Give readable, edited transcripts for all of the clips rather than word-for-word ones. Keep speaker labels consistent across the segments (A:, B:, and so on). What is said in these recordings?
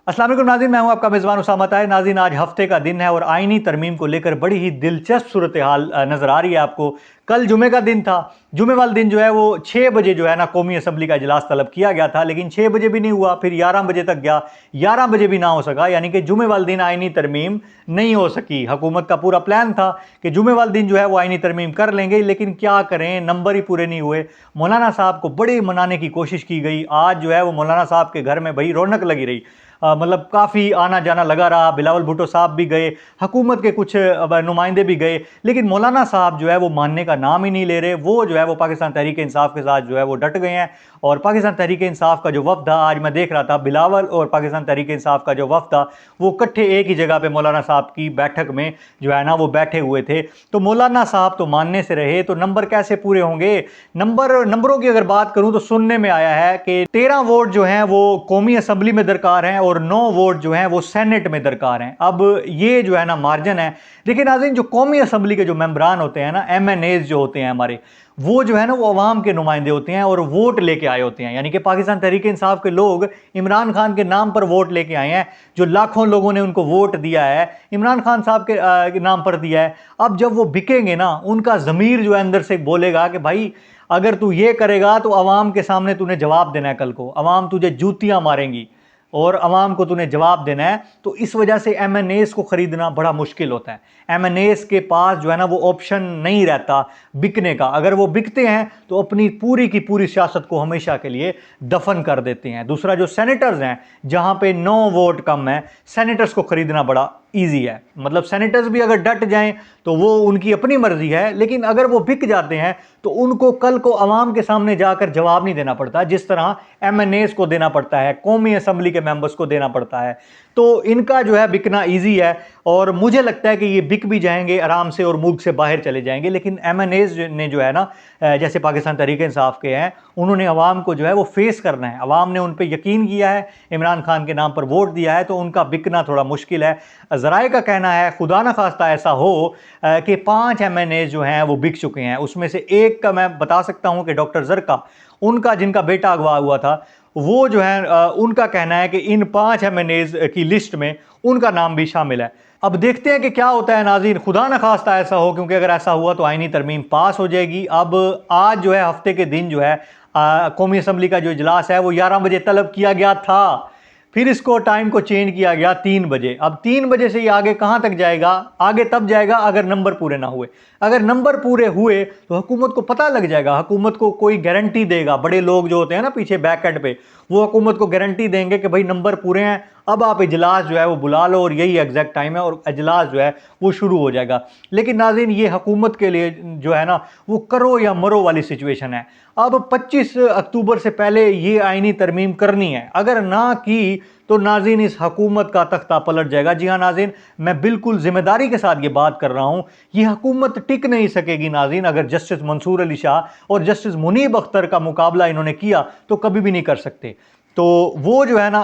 A: अस्सलाम वालेकुम नाज़रीन, मैं हूं आपका मेज़बान उसामा ताहिर। नाज़रीन, आज हफ्ते का दिन है और आइनी तरमीम को लेकर बड़ी ही दिलचस्प सूरत हाल नज़र आ रही है आपको। कल जुमे का दिन था। जुमे वाले दिन जो है वो 6 बजे जो है ना कौमी असम्बली का इजलास तलब किया गया था, लेकिन 6 बजे भी नहीं हुआ, फिर 11 बजे तक गया, 11 बजे भी ना हो सका। यानी कि जुमे वाले दिन आइनी तरमीम नहीं हो सकी। हुकूमत का पूरा प्लान था कि जुमे वाले दिन जो है वो आइनी तरमीम कर लेंगे, लेकिन क्या करें, नंबर ही पूरे नहीं हुए। मौलाना साहब को बड़े मनाने की कोशिश की गई। आज जो है वो मौलाना साहब के घर में भाई रौनक लगी रही। मतलब काफ़ी आना जाना लगा रहा। बिलावल भुट्टो साहब भी गए, हुकूमत के कुछ नुमाइंदे भी गए, लेकिन मौलाना साहब जो है वो मानने का नाम ही नहीं ले रहे। वो जो है वो पाकिस्तान तहरीक इंसाफ के साथ जो है वो डट गए हैं। और पाकिस्तान तहरीक इंसाफ का जो वफ़द था, आज मैं देख रहा था, बिलावल और पाकिस्तान तहरीक इंसाफ का जो वफ़द था वो इकट्ठे एक ही जगह पे मौलाना साहब की बैठक में जो है ना वो बैठे हुए थे। तो मौलाना साहब तो मानने से रहे, तो नंबर कैसे पूरे होंगे? नंबरों की अगर बात करूं तो सुनने में आया है कि 13 वोट जो हैं वो कौमी असम्बली में दरकार हैं और 9 वोट जो हैं वो सेनेट में दरकार हैं। अब ये जो है ना मार्जिन है। देखिए नाज़रीन, जो कौमी असम्बली के जो मेंबरान होते हैं ना, MNAs जो होते हैं हमारे, वो जो है ना वो अवाम के नुमाइंदे होते हैं और वोट लेके आए होते हैं। यानी कि पाकिस्तान तहरीक इंसाफ के लोग इमरान खान के नाम पर वोट लेके आए हैं। जो लाखों लोगों ने उनको वोट दिया है, इमरान खान साहब के नाम पर दिया है। अब जब वो बिकेंगे ना, उनका ज़मीर जो है अंदर से बोलेगा कि भाई अगर तू ये करेगा तो अवाम के सामने तूने जवाब देना है, कल को अवाम तुझे जूतियां मारेंगी और अवाम को तूने जवाब देना है। तो इस वजह से MNAs को ख़रीदना बड़ा मुश्किल होता है। MNAs के पास जो है ना वो ऑप्शन नहीं रहता बिकने का। अगर वो बिकते हैं तो अपनी पूरी की पूरी सियासत को हमेशा के लिए दफन कर देते हैं। दूसरा, जो सेनेटर्स हैं, जहाँ पे 9 वोट कम है, सेनेटर्स को ख़रीदना बड़ा ईजी है। मतलब सेनेटर्स भी अगर डट जाएं तो वो उनकी अपनी मर्जी है, लेकिन अगर वो बिक जाते हैं तो उनको कल को अवाम के सामने जाकर जवाब नहीं देना पड़ता, जिस तरह MNAs को देना पड़ता है, कौमी असम्बली के मेंबर्स को देना पड़ता है। तो इनका जो है बिकना ईजी है और मुझे लगता है कि ये बिक भी जाएंगे आराम से और मुल्क से बाहर चले जाएंगे। लेकिन MNAs ने जो है ना, जैसे पाकिस्तान तहरीक इंसाफ के हैं, उन्होंने अवाम को जो है वो फेस करना है। अवाम ने उन पर यकीन किया है, इमरान खान के नाम पर वोट दिया है, तो उनका बिकना थोड़ा मुश्किल है। ज़राए का कहना है, खुदा न खास्ता ऐसा हो कि 5 MNAs जो हैं वो बिक चुके हैं। उसमें से एक का मैं बता सकता हूं कि डॉक्टर ज़रका, उनका जिनका बेटा अगवा हुआ था, वो जो है उनका कहना है कि इन 5 MNAs की लिस्ट में उनका नाम भी शामिल है। अब देखते हैं कि क्या होता है नाज़रीन। खुदा न खास्ता ऐसा हो, क्योंकि अगर ऐसा हुआ तो आइनी तरमीम पास हो जाएगी। अब आज जो है हफ्ते के दिन जो है कौमी असम्बली का जो इजलास है वो 11 बजे तलब किया गया था। फिर इसको टाइम को चेंज किया गया 3 बजे। अब 3 बजे से ये आगे कहाँ तक जाएगा? आगे तब जाएगा अगर नंबर पूरे ना हुए। अगर नंबर पूरे हुए तो हुकूमत को पता लग जाएगा, हुकूमत को कोई गारंटी देगा। बड़े लोग जो होते हैं ना पीछे बैकएंड पे, वो हुकूमत को गारंटी देंगे कि भाई नंबर पूरे हैं, अब आप इजलास जो है वो बुला लो और यही एग्जैक्ट टाइम है और इजलास जो है वो शुरू हो जाएगा। लेकिन नाज़रीन, ये हुकूमत के लिए जो है ना वो करो या मरो वाली सिचुएशन है। अब 25 अक्टूबर से पहले ये आइनी तरमीम करनी है। अगर ना की तो नाज़रीन इस हुकूमत का तख्ता पलट जाएगा। जी हाँ नाज़रीन, मैं बिल्कुल जिम्मेदारी के साथ ये बात कर रहा हूँ। ये हुकूमत टिक नहीं सकेगी नाज़रीन अगर जस्टिस मंसूर अली शाह और जस्टिस मुनीब अख्तर का मुकाबला इन्होंने किया, तो कभी भी नहीं कर सकते। तो वो जो है ना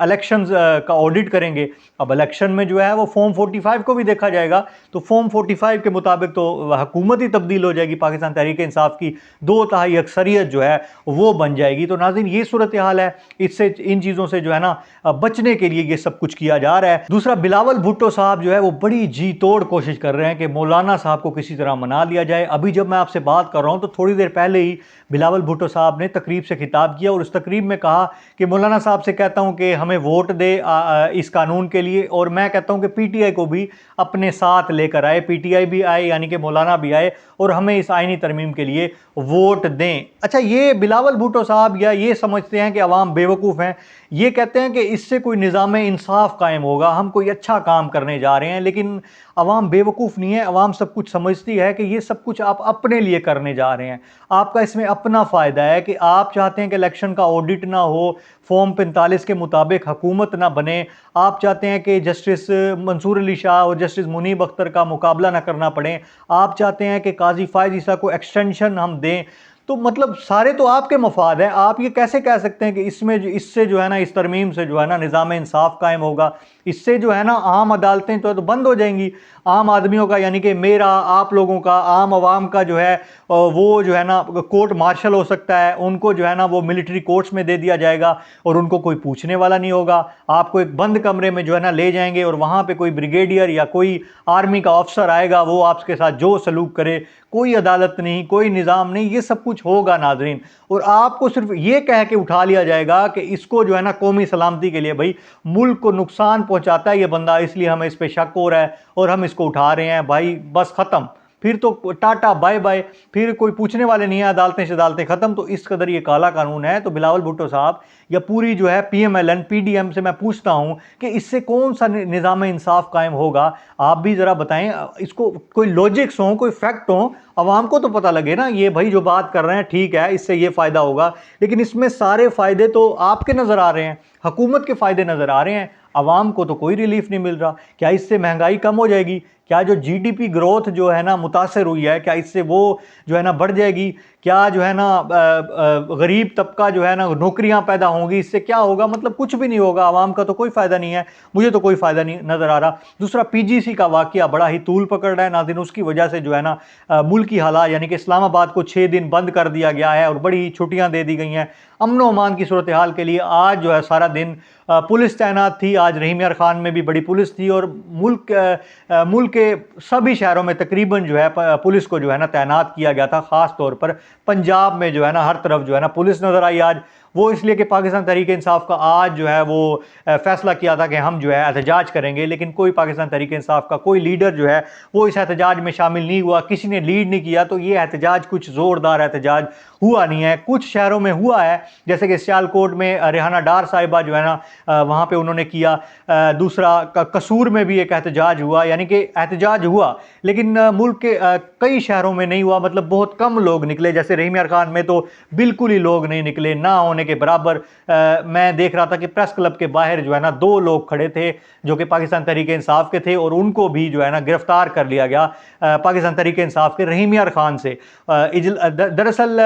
A: इलेक्शंस का ऑडिट करेंगे। अब इलेक्शन में जो है वो फॉर्म 45 को भी देखा जाएगा, तो फॉर्म 45 के मुताबिक तो हुकूमत ही तब्दील हो जाएगी। पाकिस्तान तहरीक इंसाफ की 2/3 अक्सरियत जो है वो बन जाएगी। तो नाज़रीन, ये सूरत हाल है। इससे इन चीज़ों से जो है ना बचने के लिए ये सब कुछ किया जा रहा है। दूसरा, बिलावल भुट्टो साहब जो है वो बड़ी जी तोड़ कोशिश कर रहे हैं कि मौलाना साहब को किसी तरह मना लिया जाए। अभी जब मैं आपसे बात कर रहा हूँ तो थोड़ी देर पहले ही बिलावल भुट्टो साहब ने तकरीब से खिताब किया और उस तकरीब में कहा कि मौलाना साहब से कहता हूं कि हमें वोट दे इस कानून के लिए, और मैं कहता हूं कि PTI को भी अपने साथ लेकर आए, PTI भी आए, यानी कि मौलाना भी आए और हमें इस आइनी तरमीम के लिए वोट दें। अच्छा, ये बिलावल भुट्टो साहब या ये समझते हैं कि अवाम बेवकूफ़ हैं। ये कहते हैं कि इससे कोई निज़ाम इंसाफ कायम होगा, हम कोई अच्छा काम करने जा रहे हैं। लेकिन अवाम बेवकूफ़ नहीं है, अवाम सब कुछ समझती है कि ये सब कुछ आप अपने लिए करने जा रहे हैं। आपका इसमें अपना फ़ायदा है कि आप चाहते हैं कि इलेक्शन का ऑडिट ना हो, फॉर्म 45 के मुताबिक हुकूमत ना बने। आप चाहते हैं कि जस्टिस मंसूर अली शाह और जस्टिस मुनीब अख्तर का मुकाबला ना करना पड़े। आप चाहते हैं कि काजी फायज ईसा को एक्सटेंशन हम दें। तो मतलब सारे तो आपके मफाद हैं। आप ये कैसे कह सकते हैं कि इससे जो है ना, इस तरमीम से जो है ना निज़ाम इंसाफ कायम होगा, इससे जो है ना आम अदालतें तो बंद हो जाएंगी। आम आदमियों का, यानी कि मेरा, आप लोगों का, आम आवाम का जो है वो जो है ना कोर्ट मार्शल हो सकता है, उनको जो है ना वो मिलिट्री कोर्ट्स में दे दिया जाएगा और उनको कोई पूछने वाला नहीं होगा। आपको एक बंद कमरे में जो है ना ले जाएंगे और वहाँ पे कोई ब्रिगेडियर या कोई आर्मी का अफसर आएगा, वो आपके साथ जो सलूक करे, कोई अदालत नहीं, कोई निज़ाम नहीं, ये सब कुछ होगा नाजरीन। और आपको सिर्फ ये कह के उठा लिया जाएगा कि इसको जो है ना कौमी सलामती के लिए, भाई मुल्क को नुकसान पहुंचाता है ये बंदा, इसलिए हमें इस पर शक हो रहा है और हम इसको उठा रहे हैं, भाई बस ख़त्म, फिर तो टाटा बाय बाय, फिर कोई पूछने वाले नहीं है, अदालतें शदालतें ख़त्म। तो इस कदर ये काला कानून है। तो बिलावल भुट्टो साहब या पूरी जो है PMLN PDM से मैं पूछता हूँ कि इससे कौन सा निज़ाम इंसाफ कायम होगा? आप भी ज़रा बताएं, इसको कोई लॉजिक्स हो, कोई फैक्ट हो, आवाम को तो पता लगे ना। ये भाई जो बात कर रहे हैं ठीक है, इससे ये फ़ायदा होगा, लेकिन इसमें सारे फ़ायदे तो आपके नज़र आ रहे हैं, हुकूमत के फ़ायदे नज़र आ रहे हैं, आवाम को तो कोई रिलीफ नहीं मिल रहा। क्या इससे महंगाई कम हो जाएगी? क्या जो GDP ग्रोथ जो है ना मुतासर हुई है, क्या इससे वो जो है ना बढ़ जाएगी? क्या जो है ना गरीब तबका जो है ना नौकरियां पैदा होंगी? इससे क्या होगा? मतलब कुछ भी नहीं होगा, आवाम का तो कोई फ़ायदा नहीं है, मुझे तो कोई फ़ायदा नहीं नज़र आ रहा। दूसरा, PGC का वाक़या बड़ा ही तूल पकड़ रहा है नाज़रीन। उसकी वजह से जो है ना मुल्क की हालात, यानी कि इस्लामाबाद को 6 दिन बंद कर दिया गया है और बड़ी छुट्टियां दे दी गई हैं अमन अमान की सूरत हाल के लिए। आज जो है सारा दिन पुलिस तैनात थी, आज रहीम यार खान में भी बड़ी पुलिस थी और मुल्क के सभी शहरों में तकरीबन जो है पुलिस को जो है ना तैनात किया गया था। ख़ास तौर पर पंजाब में जो है ना हर तरफ जो है ना पुलिस नज़र आई आज। वो इसलिए कि पाकिस्तान तहरीक इंसाफ का आज जो है वो फैसला किया था कि हम जो है एहतजाज करेंगे, लेकिन कोई पाकिस्तान तहरीक इंसाफ का कोई लीडर जो है वो इस एहतजाज में शामिल नहीं हुआ, किसी ने लीड नहीं किया। तो ये एहतजाज कुछ ज़ोरदार एहतजाज हुआ नहीं है। कुछ शहरों में हुआ है, जैसे कि सियालकोट में रेहाना डार साहिबा जो है ना वहाँ पे उन्होंने किया। दूसरा कसूर में भी एक एहतजाज हुआ, यानी कि एहतजाज हुआ, लेकिन मुल्क के कई शहरों में नहीं हुआ, मतलब बहुत कम लोग निकले। जैसे रहीम यार खान में तो बिल्कुल ही लोग नहीं निकले, ना होने के बराबर। मैं देख रहा था कि प्रेस क्लब के बाहर जो है ना 2 लोग खड़े थे जो कि पाकिस्तान तहरीक इंसाफ के थे और उनको भी जो है ना गिरफ्तार कर लिया गया पाकिस्तान तहरीक इंसाफ के रहीम यार खान से। दरअसल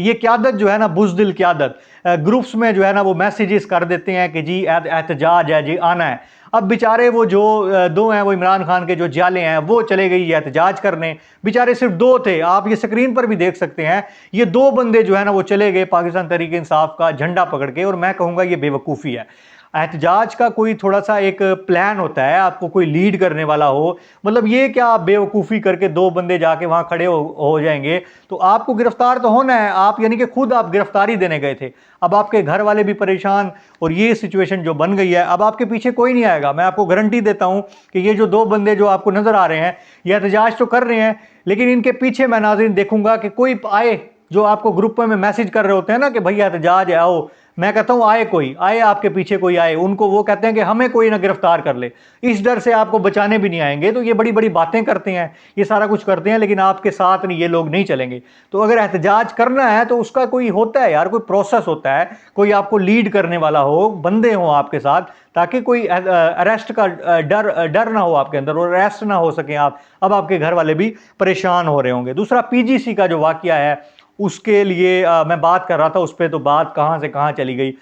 A: ये क़यादत जो है ना बुज़दिल क़यादत, ग्रुप्स में जो है ना वो मैसेजेस कर देते हैं कि जी एहतजाज है जी, आना है। अब बेचारे वो जो 2 हैं, वो इमरान खान के जो जाले हैं, वो चले गई ये एहतजाज करने। बेचारे सिर्फ 2 थे, आप ये स्क्रीन पर भी देख सकते हैं। ये 2 बंदे जो है ना वो चले गए पाकिस्तान तहरीक इंसाफ का झंडा पकड़ के, और मैं कहूँगा ये बेवकूफ़ी है। एहतजाज का कोई थोड़ा सा एक प्लान होता है, आपको कोई लीड करने वाला हो। मतलब ये क्या आप बेवकूफ़ी करके 2 बंदे जाके वहाँ खड़े हो जाएंगे? तो आपको गिरफ्तार तो होना है, आप यानी कि खुद आप गिरफ्तारी देने गए थे। अब आपके घर वाले भी परेशान और ये सिचुएशन जो बन गई है, अब आपके पीछे कोई नहीं आएगा। मैं आपको गारंटी देता हूँ कि ये जो 2 बंदे जो आपको नज़र आ रहे हैं, ये एहतजाज तो कर रहे हैं, लेकिन इनके पीछे मैं नाज़रीन देखूंगा कि कोई आए, जो आपको ग्रुप में मैसेज कर रहे होते हैं ना कि भैया एहतजाज है आओ, मैं कहता हूं आए, कोई आए आपके पीछे, कोई आए, उनको वो कहते हैं कि हमें कोई ना गिरफ्तार कर ले, इस डर से आपको बचाने भी नहीं आएंगे। तो ये बड़ी बड़ी बातें करते हैं, ये सारा कुछ करते हैं, लेकिन आपके साथ नहीं, ये लोग नहीं चलेंगे। तो अगर एहतजाज करना है तो उसका कोई होता है यार, कोई प्रोसेस होता है, कोई आपको लीड करने वाला हो, बंदे हो आपके साथ, ताकि कोई अरेस्ट का डर ना हो आपके अंदर और अरेस्ट ना हो सके आप। अब आपके घर वाले भी परेशान हो रहे होंगे। दूसरा, PGC का जो वाकया है उसके लिए मैं बात कर रहा था, उस पर तो बात कहाँ से कहाँ चली गई।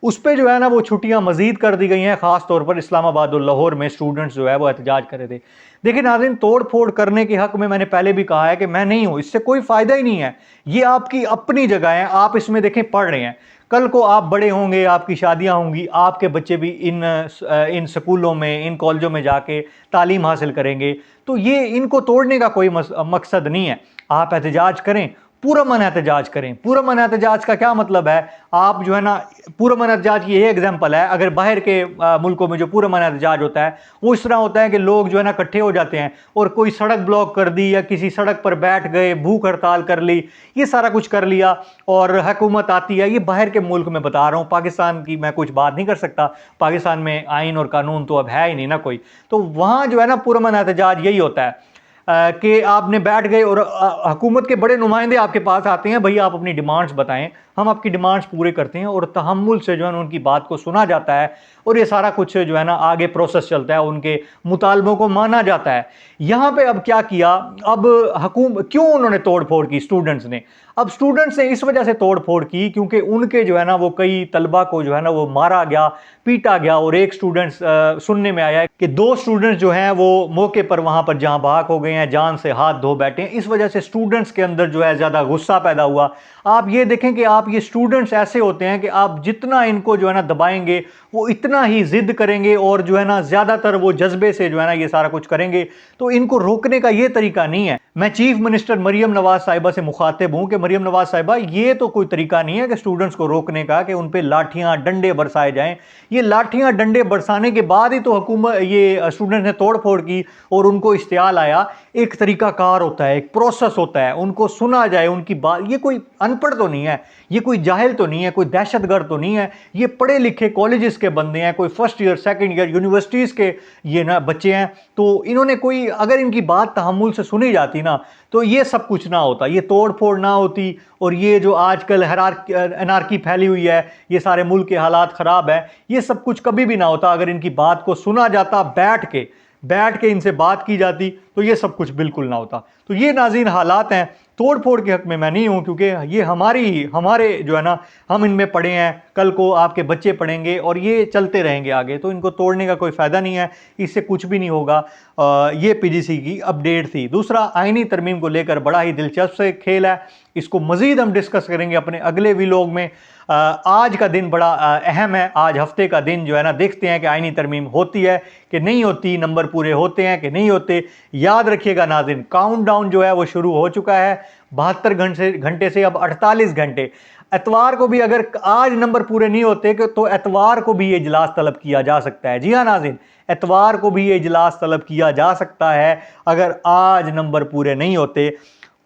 A: उस पर जो है ना वो छुट्टियां मजीद कर दी गई हैं, ख़ास तौर पर इस्लामाबाद और लाहौर में स्टूडेंट्स जो है वो एहतजाज कर रहे थे। देखिए नाज़रीन, तोड़ फोड़ करने के हक़ में मैंने पहले भी कहा है कि मैं नहीं हूँ, इससे कोई फ़ायदा ही नहीं है। ये आपकी अपनी जगह है, आप इसमें देखें पढ़ रहे हैं, कल को आप बड़े होंगे, आपकी शादियां होंगी, आपके बच्चे भी इन स्कूलों में, इन कॉलेजों में जाके तालीम हासिल करेंगे। तो ये इनको तोड़ने का कोई मकसद नहीं है। आप एहतजाज करें, पूरा मन एहतजाज करें। पूरा मन एहतजाज का क्या मतलब है? आप जो है ना, पूरा मन एहतजाज की ये एग्जाम्पल है, अगर बाहर के मुल्कों में जो पूरा मन एहतजाज होता है वो इस तरह होता है कि लोग जो है ना इकट्ठे हो जाते हैं और कोई सड़क ब्लॉक कर दी या किसी सड़क पर बैठ गए, भूख हड़ताल कर ली, ये सारा कुछ कर लिया और हुकूमत आती है। ये बाहर के मुल्क में बता रहा हूँ, पाकिस्तान की मैं कुछ बात नहीं कर सकता, पाकिस्तान में आइन और कानून तो अब है ही नहीं ना कोई। तो वहाँ जो है ना पूरा मन एहतजाज यही होता है कि आपने बैठ गए और हुकूमत के बड़े नुमाइंदे आपके पास आते हैं, भैया आप अपनी डिमांड्स बताएं, हम आपकी डिमांड्स पूरे करते हैं, और तहम्मुल से जो है उनकी बात को सुना जाता है और ये सारा कुछ जो है ना आगे प्रोसेस चलता है, उनके मुतालबों को माना जाता है। यहाँ पे अब क्या किया, अब क्यों उन्होंने तोड़ फोड़ की स्टूडेंट्स ने? अब स्टूडेंट्स ने इस वजह से तोड़ फोड़ की क्योंकि उनके जो है ना वो कई तलबा को जो है ना वो मारा गया, पीटा गया, और एक स्टूडेंट्स सुनने में आया है कि 2 स्टूडेंट्स जो हैं वो मौके पर वहां पर जहां भाग हो गए हैं, जान से हाथ धो बैठे हैं। इस वजह से स्टूडेंट्स के अंदर जो है ज्यादा गुस्सा पैदा हुआ। आप ये देखें कि आप ये स्टूडेंट्स ऐसे होते हैं कि आप जितना इनको जो है ना दबाएंगे वो इतना ही जिद करेंगे और जो है ना ज्यादातर वो जज्बे से जो है ना ये सारा कुछ करेंगे। तो इनको रोकने का ये तरीका नहीं है। मैं चीफ मिनिस्टर मरियम नवाज साहिबा से मुखातिब हूं कि मरियम नवाज साहिबा, ये तो कोई तरीका नहीं है कि स्टूडेंट्स को रोकने का कि उन पे लाठियां डंडे बरसाए जाएं। ये लाठियां डंडे बरसाने के बाद ही तो हुकूमत ये स्टूडेंट्स ने तोड़ फोड़ की और उनको इश्तियाल आया। एक तरीका कार होता है, एक प्रोसेस होता है, उनको सुना जाए उनकी बात। ये कोई अनपढ़ तो नहीं है, ये कोई जाहिल तो नहीं है, कोई दहशतगर्द तो नहीं है, ये पढ़े लिखे कॉलेजेस के बंदे हैं, कोई first year second year universities के ये ना बच्चे हैं। तो इन्होंने कोई अगर इनकी बात तहम्मुल से सुनी जाती ना तो ये सब कुछ ना होता, ये तोड़ फोड़ ना होती, और ये जो आजकल एनार्की फैली हुई है, ये सारे मुल्क के हालात ख़राब है, ये सब कुछ कभी भी ना होता अगर इनकी बात को सुना जाता, बैठ के इनसे बात की जाती, तो ये सब कुछ बिल्कुल ना होता। तो ये नाज़रीन हालात हैं। तोड़ फोड़ के हक में मैं नहीं हूँ क्योंकि ये हमारे जो है ना हम इनमें पढ़े हैं, कल को आपके बच्चे पढ़ेंगे और ये चलते रहेंगे आगे, तो इनको तोड़ने का कोई फ़ायदा नहीं है, इससे कुछ भी नहीं होगा। ये पीजीसी की अपडेट थी। दूसरा, आईनी तरमीम को लेकर बड़ा ही दिलचस्प से खेल है, इसको मज़ीद हम डिस्कस करेंगे अपने अगले व्लॉग में। आज का दिन बड़ा अहम है, आज हफ्ते का दिन जो है ना देखते हैं कि आईनी तरमीम होती है कि नहीं होती, नंबर पूरे होते हैं कि नहीं होते। याद रखिएगा नाज़रीन, काउंटडाउन जो है वो शुरू हो चुका है, 72 घंटे से अब 48 घंटे। एतवार को भी अगर आज नंबर पूरे नहीं होते तो एतवार को भी ये इजलास तलब किया जा सकता है। जी हाँ नाज़रीन, एतवार को भी ये इजलास तलब किया जा सकता है अगर आज नंबर पूरे नहीं होते।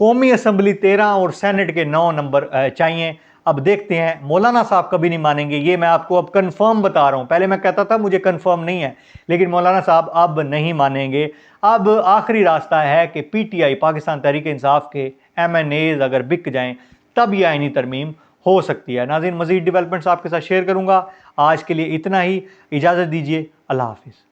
A: कौमी असम्बली 13 और सेनेट के 9 नंबर चाहिए। अब देखते हैं, मौलाना साहब कभी नहीं मानेंगे, ये मैं आपको अब कंफर्म बता रहा हूँ। पहले मैं कहता था मुझे कंफर्म नहीं है, लेकिन मौलाना साहब अब नहीं मानेंगे। अब आखिरी रास्ता है कि पीटीआई पाकिस्तान तहरीक इंसाफ के एमएनएज अगर बिक जाएं तब ये आईनी तरमीम हो सकती है। नाज़रीन, मज़ीद डेवलपमेंट्स आपके साथ शेयर करूँगा। आज के लिए इतना ही, इजाज़त दीजिए, अल्लाह हाफिज़।